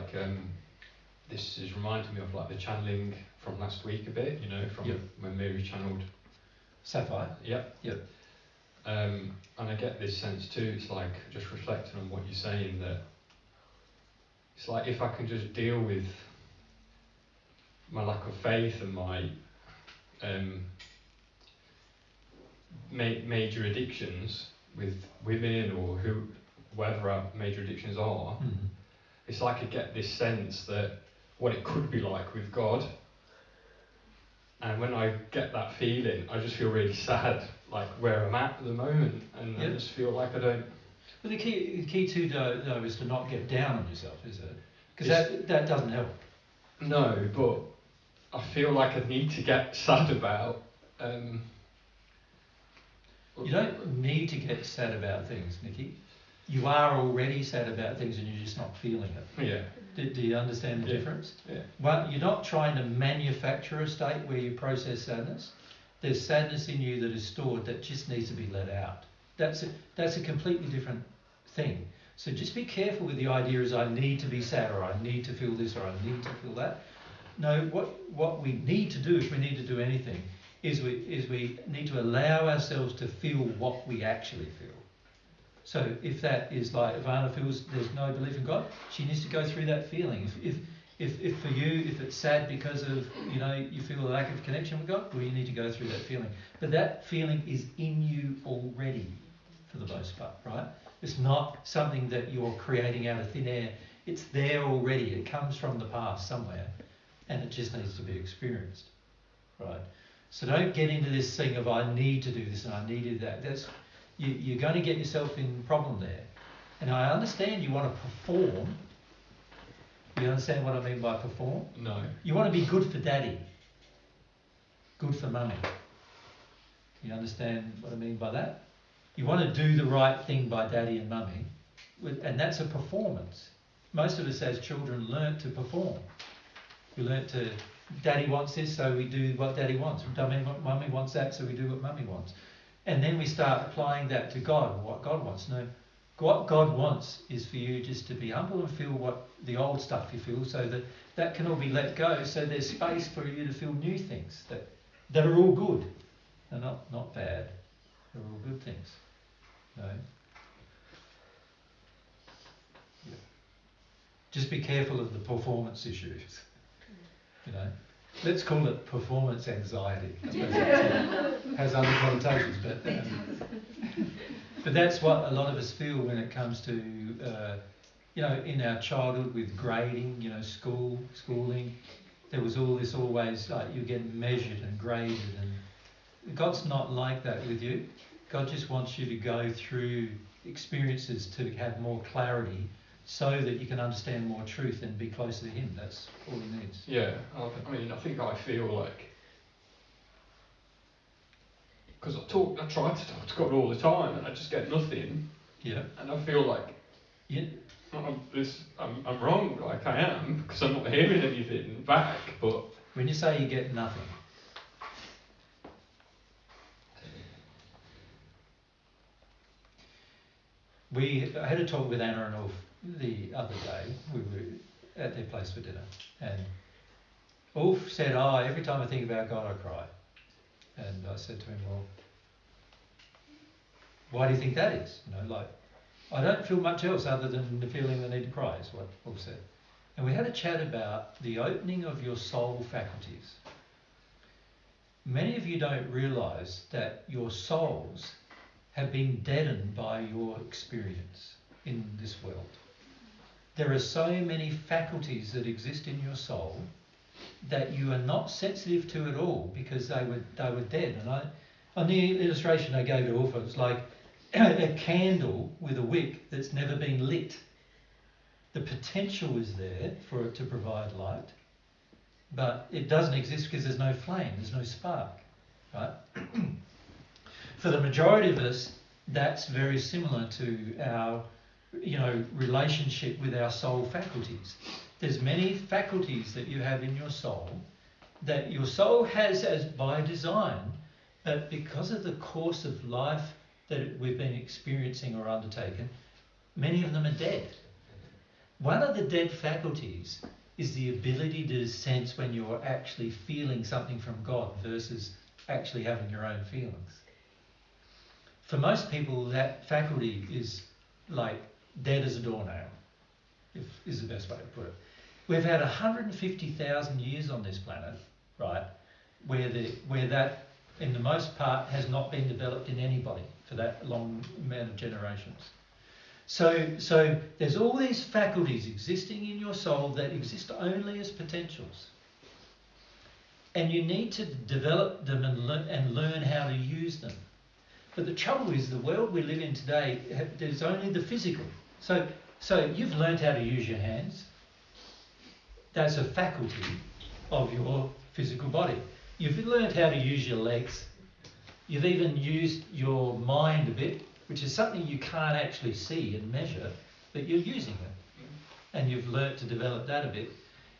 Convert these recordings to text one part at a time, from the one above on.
like this is reminding me of like the channeling from last week a bit, you know, from when Mary channeled Sapphire. Yep. And I get this sense too, it's like just reflecting on what you're saying, that it's like if I can just deal with my lack of faith and my major addictions with women or whoever our major addictions are, it's like I get this sense that what it could be like with God. And when I get that feeling, I just feel really sad, like where I'm at the moment, and I just feel like I don't. Well, the key too, though, is to not get down on yourself, is it? Because that doesn't help. No, but I feel like I need to get sad about. You don't need to get sad about things, Nikki. You are already sad about things, and you're just not feeling it. Yeah. Do you understand the difference? Yeah. Well, you're not trying to manufacture a state where you process sadness. There's sadness in you that is stored that just needs to be let out. That's a completely different thing. So just be careful with the idea as I need to be sad, or I need to feel this, or I need to feel that. No, what we need to do, if we need to do anything, is we need to allow ourselves to feel what we actually feel. So if that is like Ivana feels there's no belief in God, she needs to go through that feeling. If for you, if it's sad because of, you feel a lack of connection with God, well, you need to go through that feeling. But that feeling is in you already, for the most part, right? It's not something that you're creating out of thin air. It's there already. It comes from the past somewhere, and it just needs to be experienced, right? So don't get into this thing of I need to do this and I need to do that. You're going to get yourself in problem there. And I understand you want to perform. You understand what I mean by perform? No. You want to be good for daddy. Good for mummy. You understand what I mean by that? You want to do the right thing by daddy and mummy. And that's a performance. Most of us as children learn to perform. We learn to, daddy wants this, so we do what daddy wants. Mummy wants that, so we do what mummy wants. And then we start applying that to God, what God wants. No, what God wants is for you just to be humble and feel what the old stuff you feel, so that can all be let go, so there's space for you to feel new things that are all good. They're not bad. They're all good things. No. Yeah. Just be careful of the performance issues. Let's call it performance anxiety. I suppose it has other connotations, but that's what a lot of us feel when it comes to, in our childhood with grading, schooling. There was all this always like you get measured and graded, and God's not like that with you. God just wants you to go through experiences to have more clarity, so that you can understand more truth and be closer to Him. That's all He needs. Yeah, I think I feel like, because I try to talk to God all the time and I just get nothing. Yeah. And I feel like I'm wrong, like I am, because I'm not hearing anything back. But when you say you get nothing, I had a talk with Anna and Ulf the other day. We were at their place for dinner, and Ulf said, every time I think about God I cry. And I said to him, well, why do you think that is? I don't feel much else other than the feeling the need to cry, is what Ulf said. And we had a chat about the opening of your soul faculties. Many of you don't realise that your souls have been deadened by your experience in this world. There are so many faculties that exist in your soul that you are not sensitive to at all, because they were dead. And on the illustration I gave to Ulf, it was like a candle with a wick that's never been lit. The potential is there for it to provide light, but it doesn't exist because there's no flame, there's no spark, right? For the majority of us, that's very similar to our, relationship with our soul faculties. There's many faculties that you have in your soul that your soul has as by design, but because of the course of life that we've been experiencing or undertaken, many of them are dead. One of the dead faculties is the ability to sense when you're actually feeling something from God versus actually having your own feelings. For most people, that faculty is like dead as a doornail, is the best way to put it. We've had 150,000 years on this planet, right, where that, in the most part, has not been developed in anybody for that long amount of generations. So there's all these faculties existing in your soul that exist only as potentials. And you need to develop them and learn how to use them. But the trouble is, the world we live in today, there's only the physical. So you've learned how to use your hands. That's a faculty of your physical body. You've learned how to use your legs. You've even used your mind a bit, which is something you can't actually see and measure, but you're using it. And you've learnt to develop that a bit.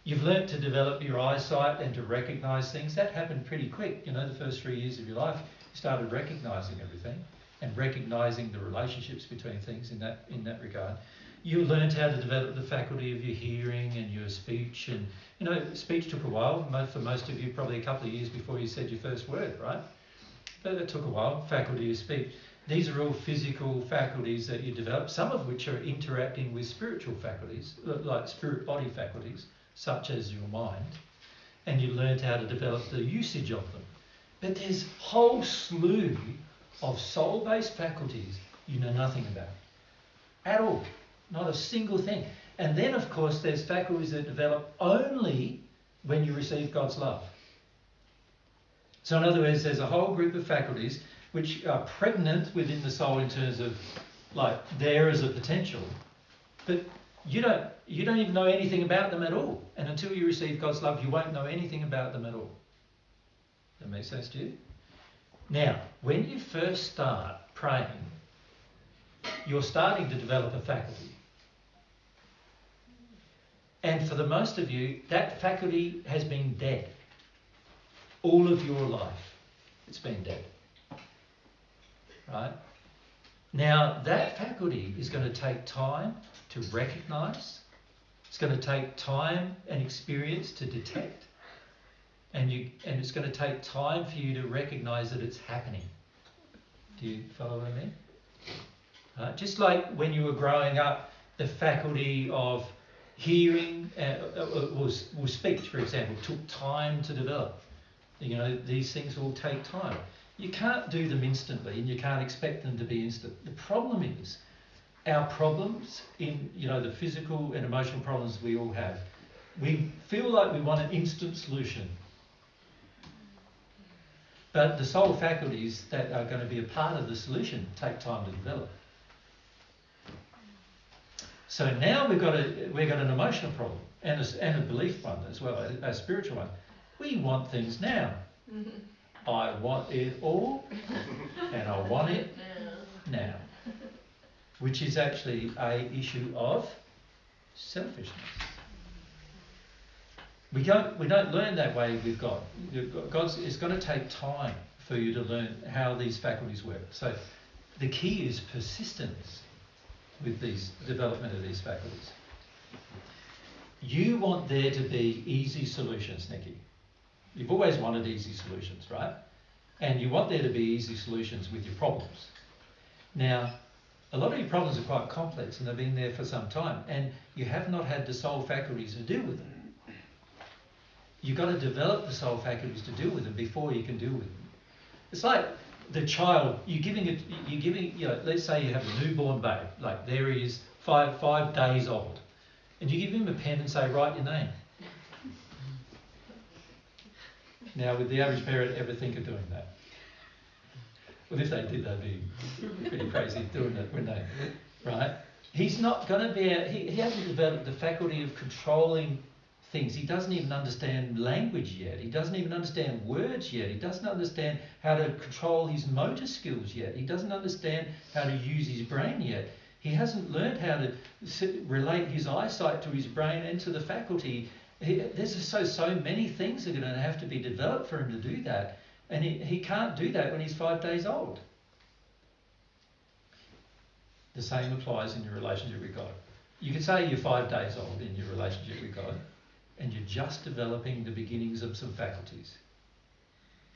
You've learnt to develop your eyesight and to recognise things. That happened pretty quick. You know, the first 3 years of your life, you started recognising everything and recognising the relationships between things in that regard. You learned how to develop the faculty of your hearing and your speech. And, you know, speech took a while. For most of you, probably a couple of years before you said your first word, right? But it took a while, faculty of speech. These are all physical faculties that you develop, some of which are interacting with spiritual faculties, like spirit body faculties, such as your mind. And you learned how to develop the usage of them. But there's a whole slew of soul-based faculties you know nothing about. At all. Not a single thing. And then, of course, there's faculties that develop only when you receive God's love. So in other words, there's a whole group of faculties which are pregnant within the soul in terms of, like, there as a potential. But you don't even know anything about them at all. And until you receive God's love, you won't know anything about them at all. That makes sense to you? Now, when you first start praying, you're starting to develop a faculty. And for the most of you, that faculty has been dead. All of your life, it's been dead. Right? Now, that faculty is going to take time to recognise. It's going to take time and experience to detect. And it's going to take time for you to recognise that it's happening. Do you follow what I mean? Just like when you were growing up, the faculty of hearing or speech, for example, took time to develop. You know, these things all take time. You can't do them instantly, and you can't expect them to be instant. The problem is, our problems in, you know, the physical and emotional problems we all have, we feel like we want an instant solution. But the soul faculties that are going to be a part of the solution take time to develop. So now we've got an emotional problem and a belief one as well, a spiritual one. We want things now. I want it all, and I want it now, which is actually an issue of selfishness. We don't learn that way with God. It's going to take time for you to learn how these faculties work. So the key is persistence with these development of these faculties. You want there to be easy solutions, Nikki. You've always wanted easy solutions, right? And you want there to be easy solutions with your problems. Now, a lot of your problems are quite complex and they've been there for some time, and you have not had the soul faculties to deal with them. You've got to develop the soul faculties to deal with them before you can deal with them. It's like the child, you're giving, you know, let's say you have a newborn babe, like there he is, five days old, and you give him a pen and say, write your name. Now, would the average parent ever think of doing that? Well, if they did, they'd be pretty crazy doing it, wouldn't they? Right? He's not going to be, he hasn't developed the faculty of controlling things. He doesn't even understand language yet. He doesn't even understand words yet. He doesn't understand how to control his motor skills yet. He doesn't understand how to use his brain yet. He hasn't learned how to relate his eyesight to his brain and to the faculty. There's so many things that are going to have to be developed for him to do that. And he can't do that when he's 5 days old. The same applies in your relationship with God. You could say you're 5 days old in your relationship with God, and you're just developing the beginnings of some faculties.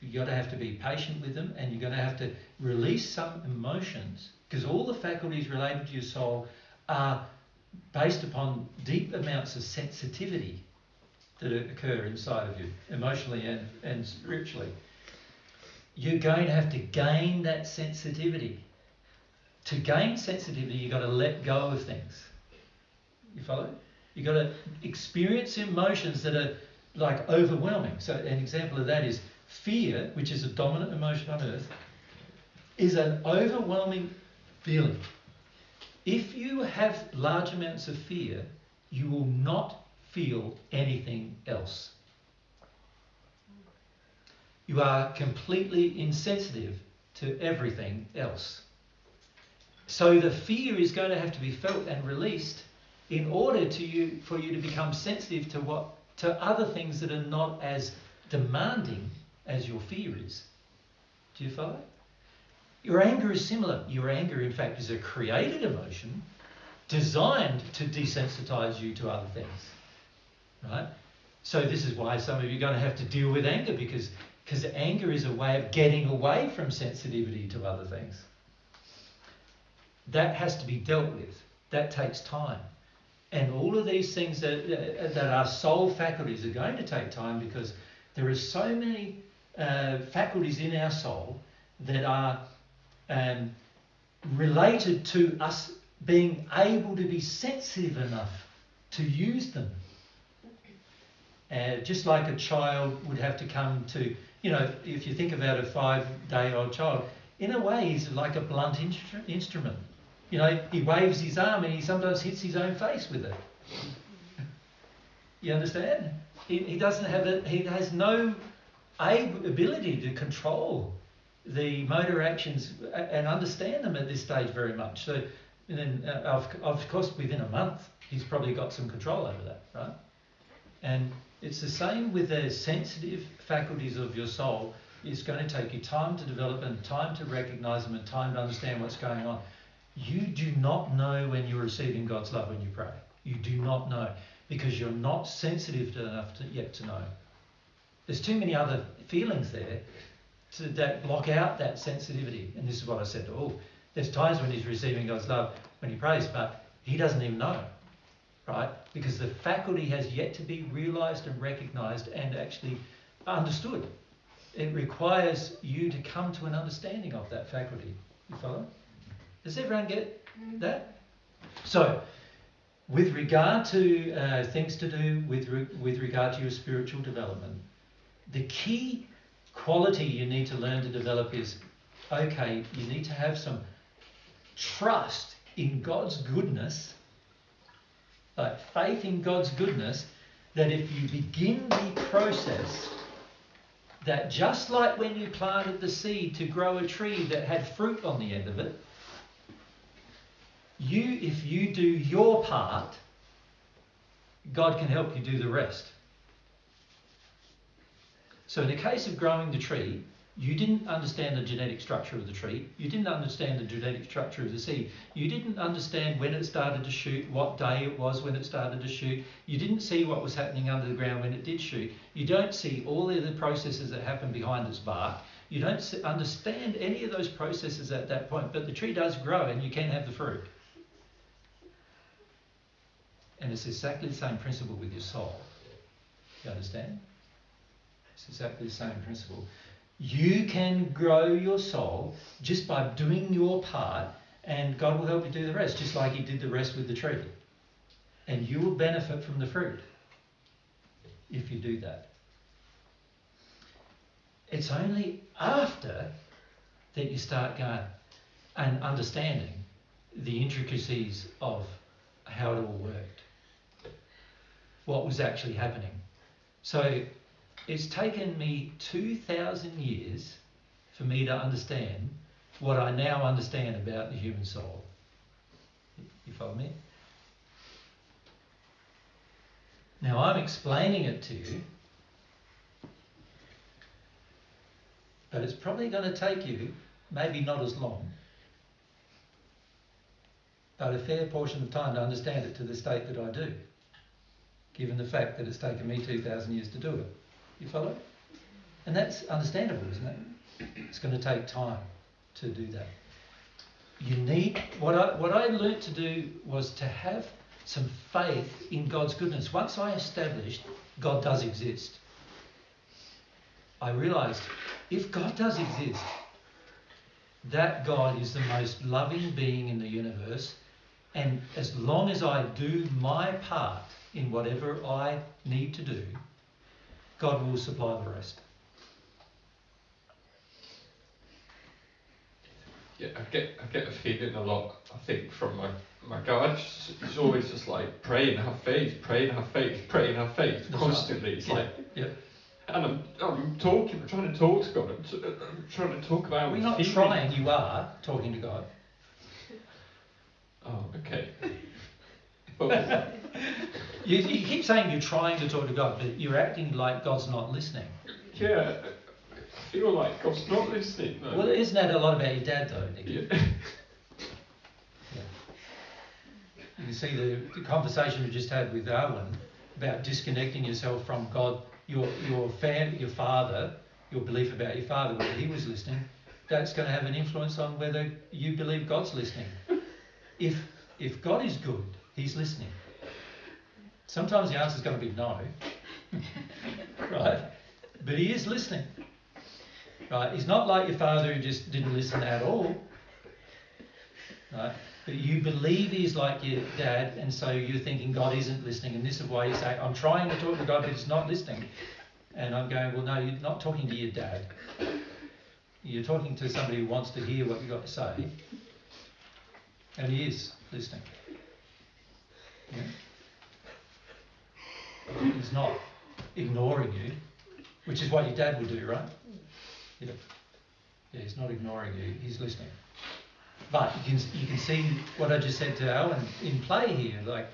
You've got to have to be patient with them, and you're going to have to release some emotions, because all the faculties related to your soul are based upon deep amounts of sensitivity that occur inside of you, emotionally and spiritually. You're going to have to gain that sensitivity. To gain sensitivity, you've got to let go of things. You follow? You've got to experience emotions that are like overwhelming. So an example of that is fear, which is a dominant emotion on earth, is an overwhelming feeling. If you have large amounts of fear, you will not feel anything else. You are completely insensitive to everything else. So the fear is going to have to be felt and released in order for you to become sensitive to other things that are not as demanding as your fear is. Do you follow? Your anger is similar. Your anger, in fact, is a created emotion designed to desensitize you to other things. Right? So this is why some of you are going to have to deal with anger, because anger is a way of getting away from sensitivity to other things. That has to be dealt with. That takes time. And all of these things that are soul faculties are going to take time, because there are so many faculties in our soul that are related to us being able to be sensitive enough to use them. Just like a child would have to come to, if you think about a 5-day-old child, in a way he's like a blunt instrument. He waves his arm and he sometimes hits his own face with it. You understand? He doesn't have it. He has no ability to control the motor actions and understand them at this stage very much. So, and then of course, within a month, he's probably got some control over that, right? And it's the same with the sensitive faculties of your soul. It's going to take you time to develop and time to recognize them and time to understand what's going on. You do not know when you're receiving God's love when you pray. You do not know, because you're not sensitive enough yet to know. There's too many other feelings there that block out that sensitivity. And this is what I said to all. There's times when he's receiving God's love when he prays, but he doesn't even know, right? Because the faculty has yet to be realised and recognised and actually understood. It requires you to come to an understanding of that faculty. You follow? Does everyone get that? So, with regard to things to do with regard to your spiritual development, the key quality you need to learn to develop is, okay, you need to have some trust in God's goodness, like faith in God's goodness, that if you begin the process, that just like when you planted the seed to grow a tree that had fruit on the end of it, if you do your part, God can help you do the rest. So in the case of growing the tree, you didn't understand the genetic structure of the tree. You didn't understand the genetic structure of the seed. You didn't understand when it started to shoot, what day it was when it started to shoot. You didn't see what was happening under the ground when it did shoot. You don't see all the other processes that happen behind its bark. You don't understand any of those processes at that point, but the tree does grow and you can have the fruit. And it's exactly the same principle with your soul. You understand? It's exactly the same principle. You can grow your soul just by doing your part, and God will help you do the rest, just like he did the rest with the tree. And you will benefit from the fruit if you do that. It's only after that you start going and understanding the intricacies of how it all worked, what was actually happening. So it's taken me 2,000 years for me to understand what I now understand about the human soul. You follow me? Now I'm explaining it to you, but it's probably going to take you maybe not as long. but a fair portion of time to understand it to the state that I do, given the fact that it's taken me 2,000 years to do it. You follow? And that's understandable, isn't it? It's going to take time to do that. You need, what I learnt to do was to have some faith in God's goodness. Once I established God does exist, I realised if God does exist, that God is the most loving being in the universe, and as long as I do my part in whatever I need to do, God will supply the rest. Yeah, I get a feeling a lot, I think, from my God. He's always just like, pray and have faith, pray and have faith, pray and have faith, constantly. It's like, and I'm trying to talk to God, I'm trying to talk about... We're not trying, you are talking to God. Oh, okay. But, you keep saying you're trying to talk to God, but you're acting like God's not listening. Yeah, I feel like God's not listening, though. Well, isn't that a lot about your dad, though, Nicky? Yeah. You can see the conversation we just had with Arwen about disconnecting yourself from God, your father, your belief about your father, whether he was listening. That's going to have an influence on whether you believe God's listening. If God is good, he's listening. Sometimes the answer's going to be no, right? But he is listening, right? He's not like your father who just didn't listen at all, right? But you believe he's like your dad, and so you're thinking God isn't listening, and this is why you say, I'm trying to talk to God, but he's not listening. And I'm going, well, no, you're not talking to your dad. You're talking to somebody who wants to hear what you've got to say, and he is listening. Yeah? He's not ignoring you, which is what your dad would do, right? Yeah, he's not ignoring you, he's listening. But you can see what I just said to Alan in play here. Like,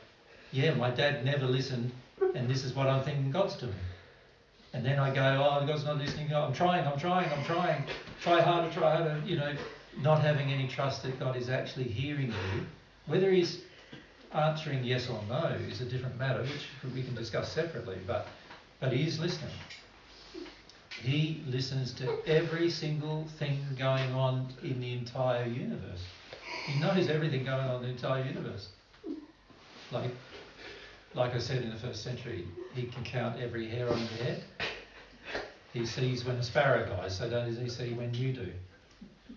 yeah, my dad never listened, and this is what I'm thinking God's doing. And then I go, oh, God's not listening. Oh, I'm trying. Try harder, not having any trust that God is actually hearing you. Whether he's answering yes or no is a different matter, which we can discuss separately, but he is listening. He listens to every single thing going on in the entire universe. He knows everything going on in the entire universe. Like I said in the first century, he can count every hair on your head. He sees when a sparrow dies, so does he see when you do?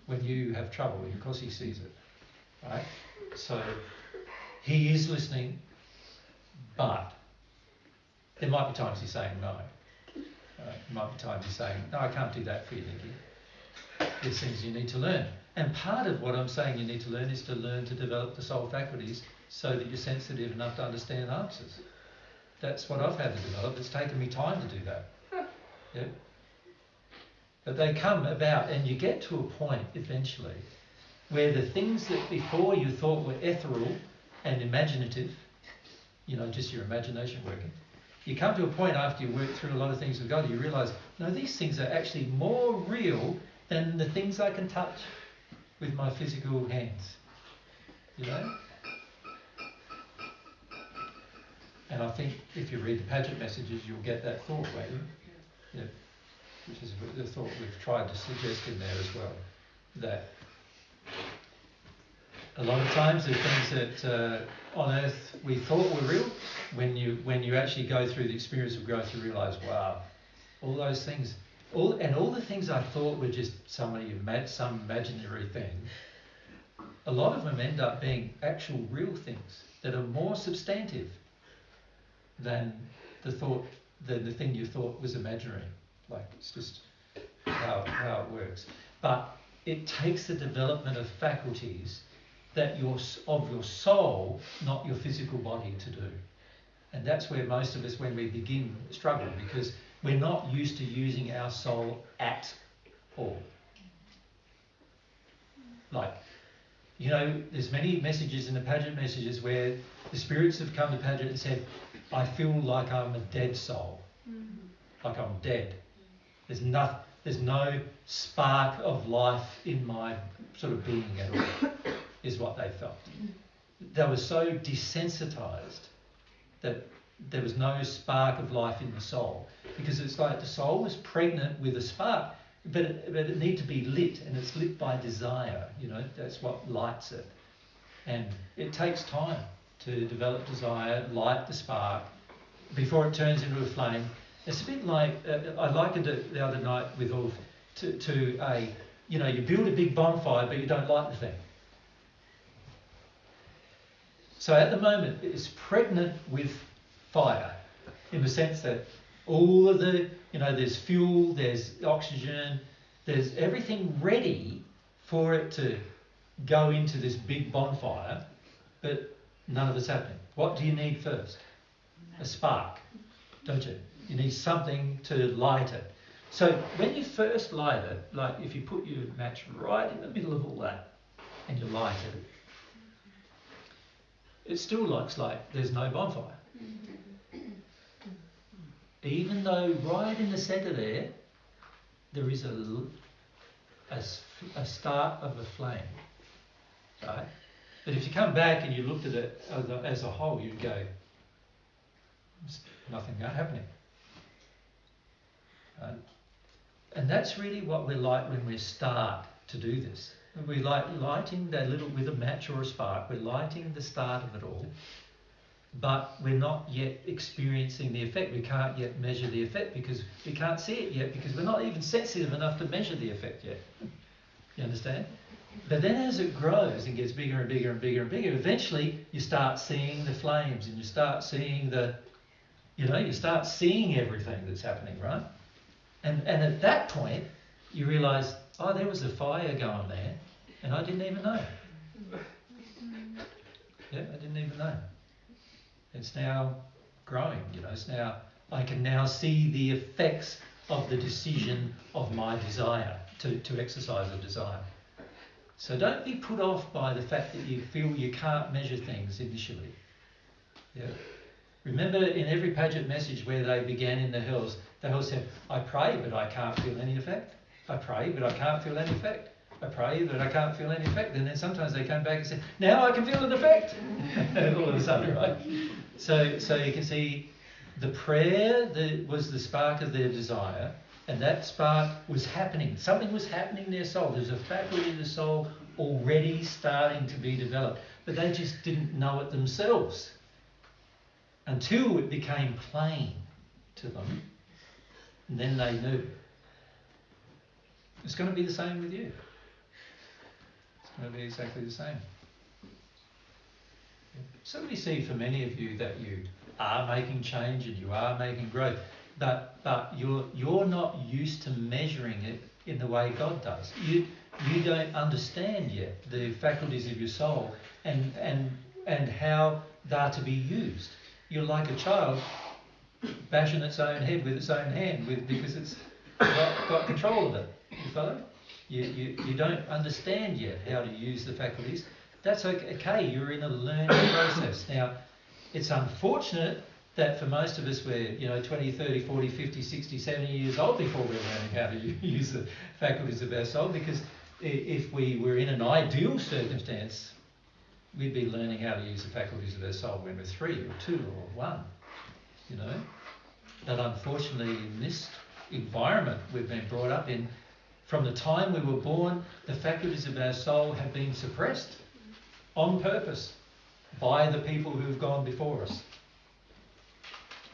When you have trouble, of course he sees it. Right? So he is listening, but there might be times he's saying no. There might be times he's saying, no, I can't do that for you, Nicky. There's things you need to learn. And part of what I'm saying you need to learn is to learn to develop the soul faculties so that you're sensitive enough to understand answers. That's what I've had to develop. It's taken me time to do that. Yeah? But they come about, and you get to a point eventually where the things that before you thought were ethereal and imaginative, just your imagination working, you come to a point after you work through a lot of things with God, you realise, no, these things are actually more real than the things I can touch with my physical hands. And I think if you read the Paget messages, you'll get that thought, won't you? Yeah. Which is the thought we've tried to suggest in there as well. That a lot of times the things that on earth we thought were real, when you actually go through the experience of growth, you realise, wow, all those things, all the things I thought were just some imaginary thing, a lot of them end up being actual real things that are more substantive than the thing you thought was imaginary. Like, it's just how it works. But it takes the development of faculties of your soul, not your physical body, to do. And that's where most of us, when we begin, struggle, because we're not used to using our soul at all. Like, there's many messages in the Paget messages where the spirits have come to Paget and said, I feel like I'm a dead soul, like I'm dead. There's no spark of life in my sort of being at all, is what they felt. they were so desensitized that there was no spark of life in the soul, because it's like the soul was pregnant with a spark, but it needed to be lit, and it's lit by desire. That's what lights it, and it takes time to develop desire, light the spark before it turns into a flame. It's a bit like I likened it the other night with Ulf to a you build a big bonfire but you don't light the thing. So at the moment it's pregnant with fire, in the sense that all of the, there's fuel, there's oxygen, there's everything ready for it to go into this big bonfire, but none of it's happening. What do you need first? A spark, don't you? You need something to light it. So when you first light it, like if you put your match right in the middle of all that and you light it still looks like there's no bonfire. Even though right in the centre there is a start of a flame, right? But if you come back and you looked at it as a whole, you'd go, there's nothing happening. Right? And that's really what we're like when we start to do this. We're like lighting that little, with a match or a spark, we're lighting the start of it all, but we're not yet experiencing the effect. We can't yet measure the effect because we can't see it yet, because we're not even sensitive enough to measure the effect yet. You understand? But then as it grows and gets bigger and bigger and bigger and bigger, eventually you start seeing the flames, and you start seeing you start seeing everything that's happening, right? And at that point, you realise, oh, there was a fire going there, and I didn't even know. Yeah, I didn't even know. It's now growing, it's now, I can now see the effects of the decision of my desire, to exercise a desire. So don't be put off by the fact that you feel you can't measure things initially. Yeah. Remember in every Paget message where they began in the hills, they all said, I pray, but I can't feel any effect. I pray, but I can't feel any effect. I pray, but I can't feel any effect. And then sometimes they come back and say, now I can feel an effect. All of a sudden, right? So you can see the prayer was the spark of their desire, and that spark was happening. Something was happening in their soul. There's a faculty in the soul already starting to be developed, but they just didn't know it themselves until it became plain to them, and then they knew. It's going to be the same with you. It's going to be exactly the same. So we see for many of you that you are making change and you are making growth, but you're not used to measuring it in the way God does. You don't understand yet the faculties of your soul and how they're to be used. You're like a child bashing its own head with its own hand because it's got control of it. You follow? You don't understand yet how to use the faculties. That's okay. You're in a learning process. Now, it's unfortunate that for most of us we're 20, 30, 40, 50, 60, 70 years old before we're learning how to use the faculties of our soul, because if we were in an ideal circumstance, we'd be learning how to use the faculties of our soul when we're 3 or 2 or 1, But unfortunately in this environment we've been brought up in, from the time we were born, the faculties of our soul have been suppressed on purpose by the people who have gone before us.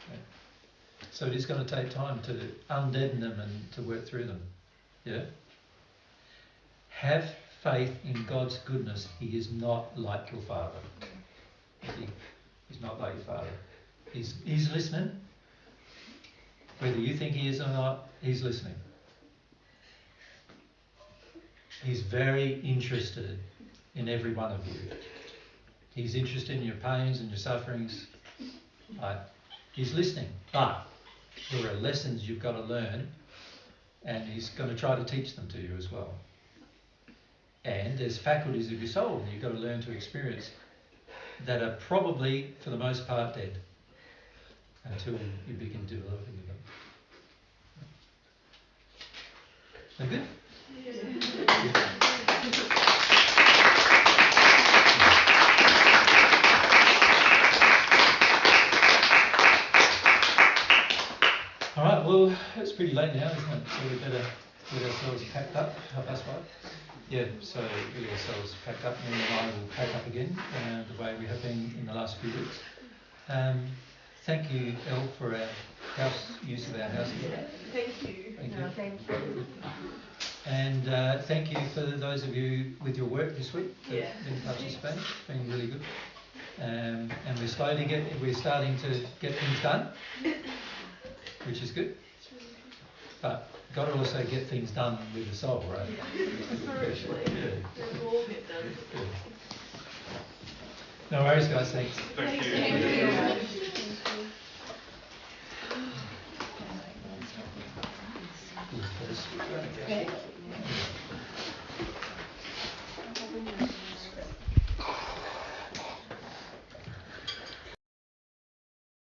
Okay. So it is going to take time to undeaden them and to work through them. Yeah? Have faith in God's goodness. He is not like your father. He's not like your father. He's listening. Whether you think he is or not, he's listening. He's very interested in every one of you. He's interested in your pains and your sufferings. Right? He's listening. But there are lessons you've got to learn, and he's going to try to teach them to you as well. And there's faculties of your soul that you've got to learn to experience that are probably, for the most part, dead until you begin developing them. Sound good? Yeah. it's pretty late now, isn't it? So we better get ourselves packed up. Half past 5. Yeah, so get ourselves packed up, and then I will pack up again the way we have been in the last few weeks. Thank you, Elle, for our use of our house together. Thank you. Thank you. And thank you for those of you with your work this week that been participating. It's been really good. And we're starting to get things done, which is good. But got to also get things done with the soul, right? Spiritually. We'll all get done. No worries, guys. Thanks. Thank you. Thank you.